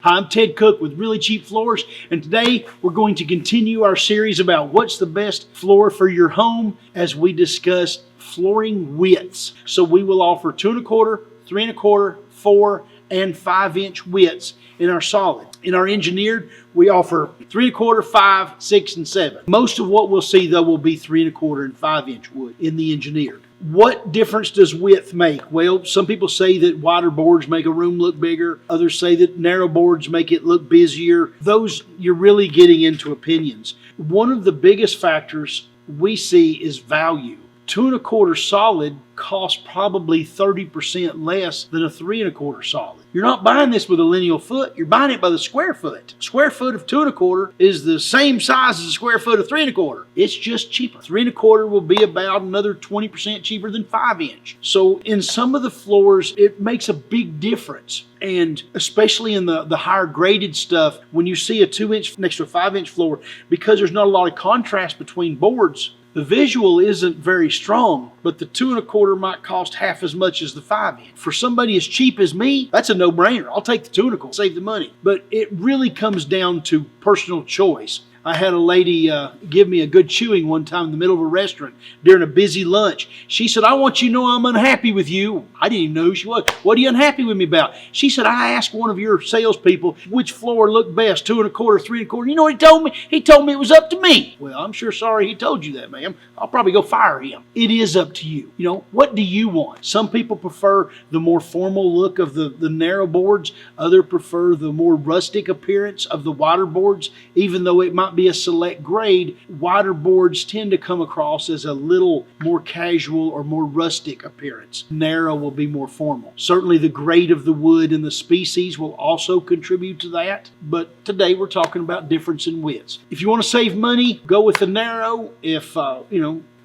Hi, I'm Ted Cook with Really Cheap Floors, and today we're going to continue our series about what's the best floor for your home as we discuss flooring widths. So we will offer 2 1/4, 3 1/4, 4, and 5-inch widths in our solid. In our engineered, we offer 3 1/4, 5, 6, and 7. Most of what we'll see though will be 3 1/4 and 5-inch wood in the engineered. What difference does width make? Well, some people say that wider boards make a room look bigger. Others say that narrow boards make it look busier. Those, you're really getting into opinions. One of the biggest factors we see is value. 2 1/4 solid costs probably 30% less than a 3 1/4 solid. You're not buying this with a lineal foot, you're buying it by the square foot. Square foot of 2 1/4 is the same size as a square foot of 3 1/4. It's just cheaper. 3 1/4 will be about another 20% cheaper than 5-inch. So in some of the floors, it makes a big difference. And especially in the higher graded stuff, when you see a 2-inch next to a 5-inch floor, because there's not a lot of contrast between boards, the visual isn't very strong, but the 2 1/4 might cost half as much as the 5-inch. For somebody as cheap as me, that's a no-brainer. I'll take the 2 1/4, save the money. But it really comes down to personal choice. I had a lady give me a good chewing one time in the middle of a restaurant during a busy lunch. She said, "I want you to know I'm unhappy with you." I didn't even know who she was. "What are you unhappy with me about?" She said, "I asked one of your salespeople which floor looked best, 2 1/4, 3 1/4. You know what he told me? He told me it was up to me." Well, I'm sure sorry he told you that, ma'am. I'll probably go fire him. It is up to you. You know, what do you want? Some people prefer the more formal look of the narrow boards. Others prefer the more rustic appearance of the wider boards. Even though it might be a select grade, wider boards tend to come across as a little more casual or more rustic appearance. Narrow will be more formal. Certainly the grade of the wood and the species will also contribute to that, but today we're talking about difference in widths. If you want to save money, go with the narrow. If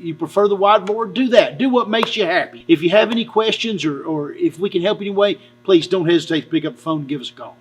you prefer the wide board, do that. Do what makes you happy. If you have any questions or if we can help in any way, please don't hesitate to pick up the phone and give us a call.